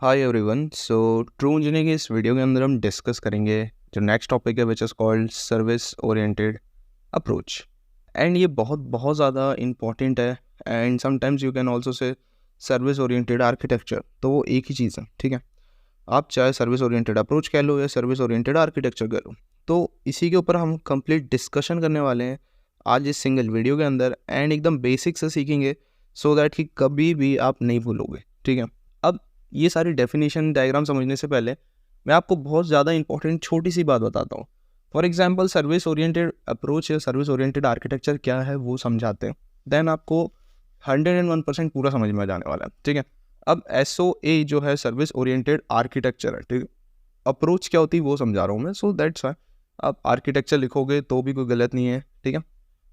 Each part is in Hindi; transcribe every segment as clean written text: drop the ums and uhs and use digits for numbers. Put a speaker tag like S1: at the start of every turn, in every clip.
S1: Hi everyone. ट्रू इंजीनियरिंग के इस वीडियो के अंदर हम डिस्कस करेंगे जो नेक्स्ट टॉपिक है which is called service oriented approach. And ये बहुत बहुत ज़्यादा इंपॉर्टेंट है and sometimes you can also say service oriented architecture. तो वो एक ही चीज़ है, ठीक है। आप चाहे सर्विस ओरिएंटेड अप्रोच कह लो या सर्विस ओरिएंटेड आर्किटेक्चर कह लो, तो इसी के ऊपर हम कंप्लीट डिस्कशन करने वाले हैं आज इस सिंगल वीडियो के अंदर एंड एकदम बेसिक से सीखेंगे सो दैट कि कभी भी आप नहीं भूलोगे, ठीक है। अब ये सारी डेफिनेशन डायग्राम समझने से पहले मैं आपको बहुत ज़्यादा इंपॉर्टेंट छोटी सी बात बताता हूँ। For example service oriented approach या सर्विस ओरिएंटेड आर्किटेक्चर क्या है वो समझाते हैं, देन आपको 101% पूरा समझ में आ जाने वाला है, ठीक है। अब SOA जो है सर्विस ओरिएंटेड आर्किटेक्चर है, ठीक है। अप्रोच क्या होती है वो समझा रहा हूँ मैं, सो दैट्स वाई आप आर्किटेक्चर लिखोगे तो भी कोई गलत नहीं है, ठीक है।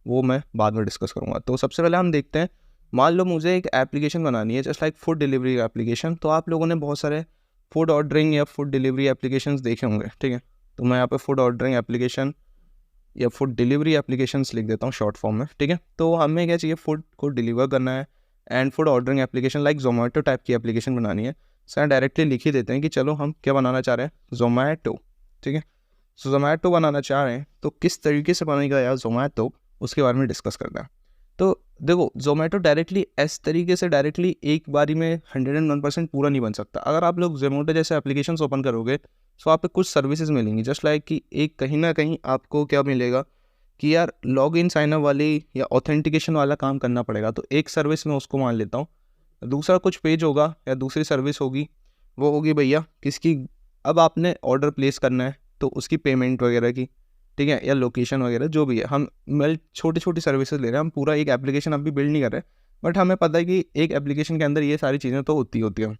S1: वो मैं बाद में डिस्कस करूँगा। तो सबसे पहले हम देखते हैं, मान लो मुझे एक एप्लीकेशन बनानी है just like food delivery application. तो आप लोगों ने बहुत सारे फूड ऑर्डरिंग या फूड डिलीवरी एप्लीकेशंस देखे होंगे, ठीक है। तो मैं यहाँ पे फूड ऑर्डरिंग एप्लीकेशन या फूड डिलीवरी एप्लीकेशंस लिख देता हूँ शॉर्ट फॉर्म में, ठीक है। तो हमें क्या चाहिए, फूड को डिलीवर करना है and food ordering application like Zomato type की एप्लीकेशन बनानी है। सर डायरेक्टली लिख ही देते हैं कि चलो हम क्या बनाना चाह रहे हैं, जोमेटो, ठीक है। सो जोमेटो बनाना चाह रहे हैं तो किस तरीके से बनेगा यार जोमेटो, उसके बारे में डिस्कस करना है। तो देखो जोमेटो डायरेक्टली इस तरीके से डायरेक्टली एक बारी में 101% पूरा नहीं बन सकता। अगर आप लोग जोमेटो जैसे एप्लीकेशंस ओपन करोगे तो आप पे कुछ सर्विसेज मिलेंगी जस्ट लाइक कि एक कहीं ना कहीं आपको क्या मिलेगा कि यार लॉग इन साइन अप वाली या ऑथेंटिकेशन वाला काम करना पड़ेगा। तो एक सर्विस में उसको मान लेता हूँ। दूसरा कुछ पेज होगा या दूसरी सर्विस होगी, वो होगी भैया किसकी, अब आपने ऑर्डर प्लेस करना है तो उसकी पेमेंट वगैरह की, ठीक है, या लोकेशन वगैरह जो भी है। हम छोटी छोटी सर्विसेज ले रहे हैं, हम पूरा एक एप्लीकेशन अभी बिल्ड नहीं कर रहे, बट हमें पता है कि एक एप्लीकेशन के अंदर ये सारी चीज़ें तो होती हैं।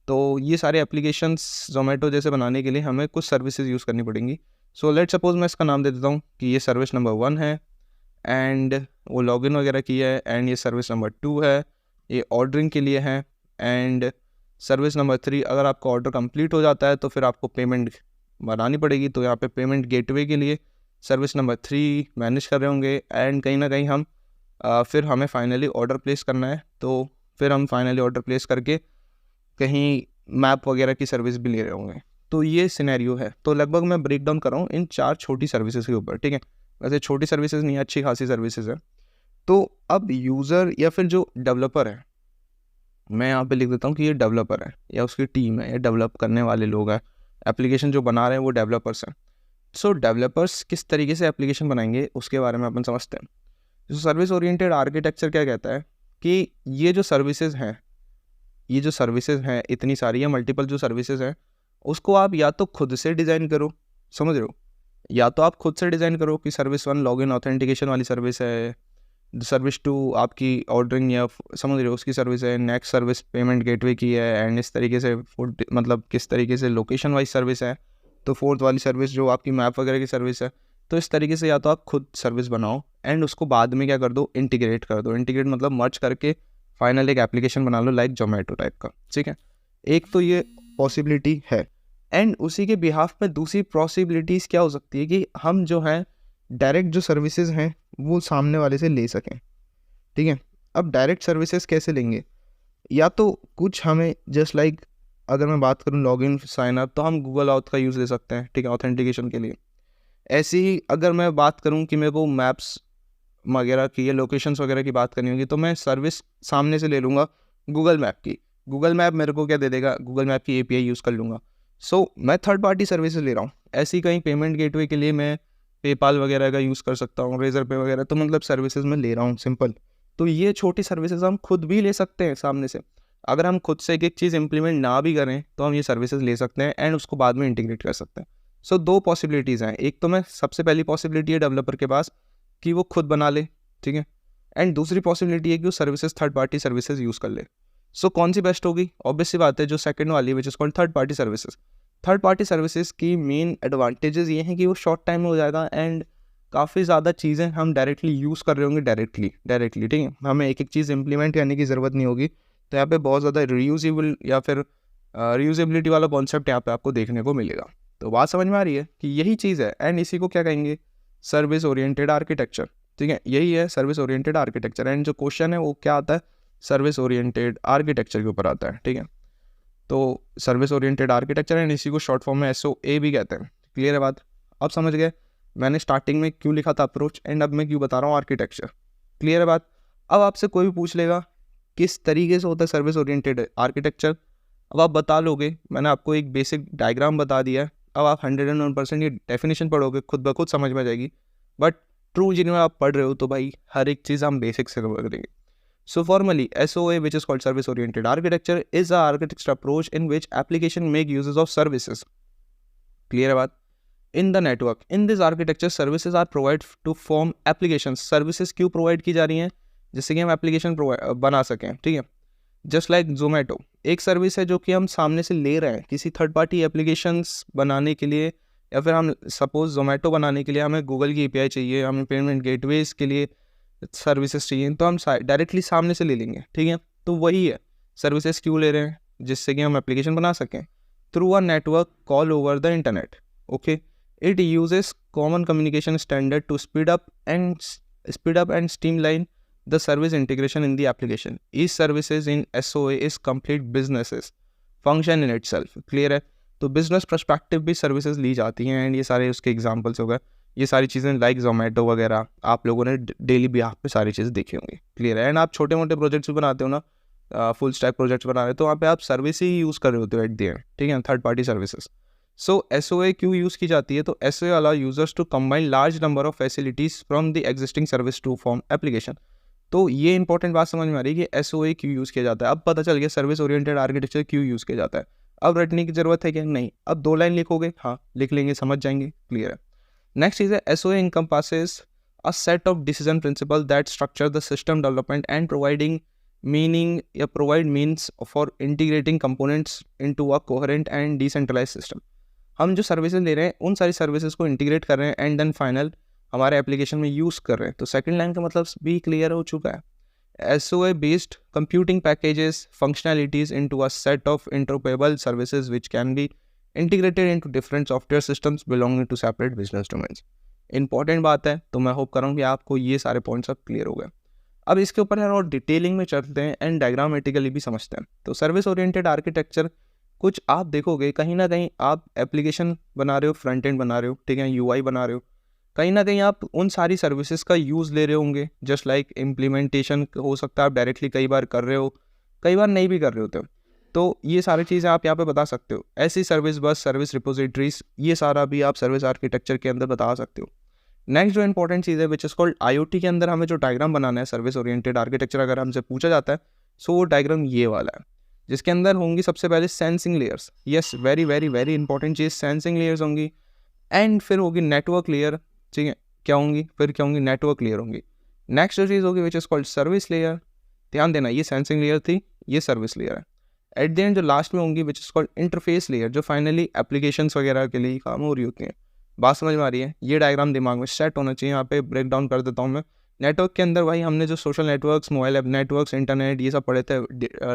S1: तो ये सारे एप्लीकेशंस जोमेटो जैसे बनाने के लिए हमें कुछ सर्विसेज यूज़ करनी पड़ेंगी। सो लेट सपोज मैं इसका नाम दे देता हूँ कि ये सर्विस नंबर 1 है एंड वो लॉगिन वगैरह की है, एंड ये सर्विस नंबर 2 है, ये ऑर्डरिंग के लिए है, एंड सर्विस नंबर 3 अगर आपका ऑर्डर कंप्लीट हो जाता है तो फिर आपको पेमेंट बनानी पड़ेगी। तो यहाँ पे पेमेंट गेटवे के लिए सर्विस नंबर 3 मैनेज कर रहे होंगे, एंड कहीं ना कहीं हम फिर हमें फाइनली ऑर्डर प्लेस करना है। तो फिर हम फाइनली ऑर्डर प्लेस करके कहीं मैप वगैरह की सर्विस भी ले रहे होंगे। तो ये सिनेरियो है। तो लगभग मैं ब्रेक डाउन कर रहा हूँ इन 4 छोटी सर्विसेज के ऊपर, ठीक है। वैसे छोटी सर्विसेज नहीं, अच्छी खासी सर्विसेज है। तो अब यूज़र या फिर जो डेवलपर है, मैं यहाँ पे लिख देता हूँ कि ये डेवलपर है या उसकी टीम है या डेवलप करने वाले लोग हैं, एप्लीकेशन जो बना रहे हैं वो डेवलपर्स हैं। सो डेवलपर्स किस तरीके से एप्लीकेशन बनाएंगे उसके बारे में अपन समझते हैं। जो सर्विस ओरिएंटेड आर्किटेक्चर क्या कहता है कि ये जो सर्विसेज हैं इतनी सारी या मल्टीपल जो सर्विसेज हैं, उसको आप या तो खुद से डिज़ाइन करो, समझ रहे हो, या तो आप खुद से डिज़ाइन करो कि सर्विस 1 लॉगिन ऑथेंटिकेशन वाली सर्विस है, सर्विस 2 आपकी ऑर्डरिंग या समझ रहे हो उसकी सर्विस है, नेक्स्ट सर्विस पेमेंट गेटवे की है, एंड इस तरीके से फूड मतलब किस तरीके से लोकेशन वाइज सर्विस है, तो फोर्थ वाली सर्विस जो आपकी मैप वगैरह की सर्विस है। तो इस तरीके से या तो आप खुद सर्विस बनाओ एंड उसको बाद में क्या कर दो, इंटीग्रेट कर दो। इंटीग्रेट मतलब मर्ज करके फाइनल एक एप्लीकेशन बना लो लाइक जोमेटो टाइप का, ठीक है। एक तो ये पॉसिबिलिटी है, एंड उसी के बिहाफ में दूसरी पॉसिबिलिटीज़ क्या हो सकती है कि हम जो है डायरेक्ट जो सर्विसेज हैं वो सामने वाले से ले सकें, ठीक है। अब डायरेक्ट सर्विसेज कैसे लेंगे, या तो कुछ हमें जस्ट लाइक अगर मैं बात करूं लॉगिन साइन अप तो हम गूगल ऑथ का यूज़ ले सकते हैं, ठीक है, ऑथेंटिकेशन के लिए। ऐसे ही अगर मैं बात करूं कि मेरे को मैप्स वगैरह की या लोकेशंस वगैरह की बात करनी होगी तो मैं सर्विस सामने से ले लूँगा गूगल मैप की। गूगल मैप मेरे को क्या दे देगा, गूगल मैप की API यूज़ कर लूँगा। सो मैं थर्ड पार्टी सर्विसेज ले रहा हूँ। ऐसी कहीं पेमेंट गेटवे के लिए मैं पेपाल वगैरह का यूज़ कर सकता हूँ, रेजर पे वगैरह, तो मतलब सर्विसेज में ले रहा हूँ, सिंपल। तो ये छोटी सर्विसेज हम खुद भी ले सकते हैं सामने से। अगर हम खुद से एक एक चीज़ इंप्लीमेंट ना भी करें तो हम ये सर्विसेज ले सकते हैं एंड उसको बाद में इंटीग्रेट कर सकते हैं। सो 2 पॉसिबिलिटीज़ हैं। एक तो मैं सबसे पहली पॉसिबिलिटी है डेवलपर के पास कि वो खुद बना ले, ठीक है, एंड दूसरी पॉसिबिलिटी है कि वो services third party services use कर ले। सो कौन सी बेस्ट होगी, ऑब्वियस सी बात है जो सेकंड वाली which is called third party services. Third party services की मेन एडवांटेजेस ये हैं कि वो शॉर्ट टाइम में हो जाएगा एंड काफ़ी ज़्यादा चीज़ें हम डायरेक्टली यूज़ कर रहे होंगे डायरेक्टली, ठीक है। हमें एक एक चीज़ इंप्लीमेंट करने की ज़रूरत नहीं होगी। तो यहाँ पे बहुत ज़्यादा रीयूजेबल या फिर रीयूजेबिलिटी वाला कॉन्सेप्ट यहाँ पे आपको देखने को मिलेगा। तो बात समझ में आ रही है कि यही चीज़ है एंड इसी को क्या कहेंगे, सर्विस ओरिएंटेड आर्किटेक्चर, ठीक है। यही है सर्विस ओरिएंटेड आर्किटेक्चर एंड जो क्वेश्चन है वो क्या आता है, सर्विस ओरिएंटेड आर्किटेक्चर के ऊपर आता है, ठीक है। तो सर्विस ओरिएंटेड आर्किटेक्चर एंड इसी को शॉर्ट फॉर्म में SOA भी कहते हैं। क्लियर है बात? अब समझ गए मैंने स्टार्टिंग में क्यों लिखा था अप्रोच एंड अब मैं क्यों बता रहा हूँ आर्किटेक्चर। क्लियर है बात? अब आपसे कोई भी पूछ लेगा किस तरीके से होता है सर्विस ओरिएंटेड आर्किटेक्चर, अब आप बता लोगे। मैंने आपको एक बेसिक डायग्राम बता दिया है, अब आप 101% ये डेफिनेशन पढ़ोगे खुद ब खुद समझ में आ जाएगी। बट ट्रू इंजीनियर में आप पढ़ रहे हो तो भाई हर एक चीज़ हम बेसिक से कवर करेंगे। So formally, SOA, which is called Service Oriented Architecture, is a architecture approach in which application make uses of services. Clear है बात? In the network, in this architecture, services are provided to form applications. Services क्यों provide की जा रही हैं? जिससे कि हम application बना सकें, ठीक है? Just like Zomato, एक सर्विस है जो कि हम सामने से ले रहे हैं किसी थर्ड पार्टी एप्लीकेशंस बनाने के लिए, या फिर हम सपोज जोमेटो बनाने के लिए हमें गूगल की API चाहिए, हमें पेमेंट गेटवेज के लिए सर्विसेज चाहिए, तो हम डायरेक्टली सामने से ले लेंगे, ठीक है? तो वही है, सर्विसेज क्यों ले रहे हैं? जिससे कि हम एप्लीकेशन बना सकें through a network call over the internet. Okay, it uses common communication standard to speed up and streamline the service integration in the application. Each services in SOA is complete businesses function in itself. Clear है? तो बिजनेस पर्सपेक्टिव भी सर्विसेज ली जाती हैं एंड ये सारे उसके एग्जांपल्स हो गए। ये सारी चीज़ें लाइक जोमेटो वगैरह आप लोगों ने डेली भी आप पे सारी चीज़ें देखी होंगी। क्लियर है? एंड आप छोटे मोटे प्रोजेक्ट्स भी बनाते हो ना, फुल स्टैक प्रोजेक्ट्स बना रहे हो, तो वहाँ पे आप सर्विस ही यूज़ कर रहे होते हो एट द एंड, ठीक है? Third party services. So SOA क्यों यूज़ की जाती है? तो SOA allow users to combine large number of facilities from the existing service to form application. तो ये इंपॉर्टेंट बात समझ में आ रही है कि SOA क्यों यूज़ किया जाता है। अब पता चल गया सर्विस ओरिएंटेड आर्किटेक्चर क्यों यूज़ किया जाता है। अब रटने की ज़रूरत है क्या? नहीं। अब 2 लाइन लिखोगे, हाँ लिख लेंगे, समझ जाएंगे। क्लियर है? नेक्स्ट चीज़ है SOA encompasses a set of decision principles that structure the system development and providing meaning या provide means for integrating components into a coherent and decentralized system। हम जो सर्विसेज ले रहे हैं उन सारी सर्विसेज को इंटीग्रेट कर रहे हैं एंड देन फाइनल हमारे एप्लीकेशन में यूज़ कर रहे हैं। तो सेकंड लाइन का मतलब भी क्लियर हो चुका है। SOA based computing packages functionalities into a set of interoperable services which can be integrated into different software systems belonging to separate business domains. Important बात है, तो मैं होप कर रहा हूँ कि आपको ये सारे पॉइंट्स अब क्लियर हो गए। अब इसके ऊपर यार और डिटेलिंग में चलते हैं एंड डायग्रामेटिकली भी समझते हैं। तो सर्विस ओरिएंटेड आर्किटेक्चर कुछ आप देखोगे कहीं ना कहीं आप एप्लीकेशन बना रहे हो, फ्रंट एंड बना रहे हो, ठीक है, UI बना रहे हो, कहीं ना कहीं आप उन सारी सर्विसेज का यूज़ ले रहे होंगे। जस्ट लाइक इम्प्लीमेंटेशन हो सकता है आप डायरेक्टली कई बार कर रहे हो, कई बार नहीं भी कर रहे होते हो। तो ये सारी चीज़ें आप यहाँ पे बता सकते हो। ऐसी सर्विस बस, सर्विस रिपोजिटरीज, ये सारा भी आप सर्विस आर्किटेक्चर के अंदर बता सकते हो। नेक्स्ट जो इंपॉर्टेंट चीज़ है विच इज़ कॉल्ड IoT के अंदर हमें जो डायग्राम बनाना है सर्विस ओरिएंटेड आर्किटेक्चर अगर हमसे पूछा जाता है, सो वो डायग्राम ये वाला है, जिसके अंदर होंगी सबसे पहले sensing layers. Yes, very very very important चीज़, सेंसिंग लेयर्स होंगी एंड फिर होगी नेटवर्क लेयर, ठीक है, क्या होंगी, फिर क्या होंगी, नेटवर्क लेयर होंगी। नेक्स्ट जो चीज़ होगी which is called service layer. ध्यान देना, ये सेंसिंग लेयर थी, ये सर्विस लेयर है। एट द एंड जो लास्ट में होंगी which is called interface layer, जो फाइनली एप्लीकेशंस वगैरह के लिए काम हो रही होती हैं। बात समझ में आ रही है? ये डायग्राम दिमाग में सेट होना चाहिए। यहाँ पे ब्रेक डाउन कर देता हूँ मैं। नेटवर्क के अंदर भाई हमने जो social networks, mobile app networks, internet, ये सब पढ़े थे,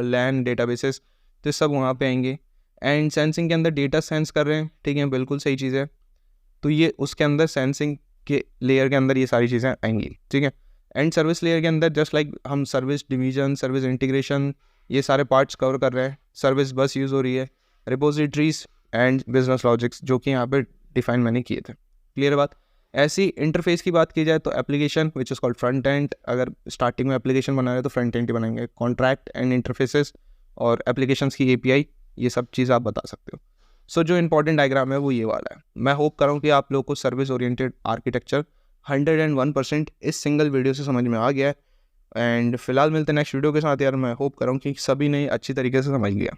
S1: लैन डेटाबेसेस, तो सब वहाँ पे आएंगे। एंड सेंसिंग के अंदर डेटा सेंस कर रहे हैं, ठीक है, बिल्कुल सही चीज़ है। तो ये उसके अंदर सेंसिंग के लेयर के अंदर ये सारी चीज़ें आएंगी, ठीक है। एंड सर्विस लेयर के अंदर जस्ट लाइक हम सर्विस डिवीजन, सर्विस इंटीग्रेशन, ये सारे पार्ट्स कवर कर रहे हैं। सर्विस बस यूज़ हो रही है, रिपोजिटरीज एंड बिजनेस लॉजिक्स जो कि यहाँ पे डिफाइन मैंने किए थे। क्लियर बात? ऐसी इंटरफेस की बात की जाए तो application which is called front end, अगर स्टार्टिंग में एप्लीकेशन बना रहे हैं तो फ्रंट एंड ही बनाएंगे। कॉन्ट्रैक्ट एंड इंटरफेसेस और एप्लीकेशंस की API, ये सब चीज़ आप बता सकते हो। सो जो इंपॉर्टेंट डायग्राम है वो ये वाला है। मैं होप कर रहा हूँ कि आप लोग को सर्विस ओरिएंटेड आर्किटेक्चर 101% इस सिंगल वीडियो से समझ में आ गया है। एंड फिलहाल मिलते हैं नेक्स्ट वीडियो के साथ। यार मैं होप कर रहा हूँ कि सभी ने अच्छी तरीके से समझ लिया।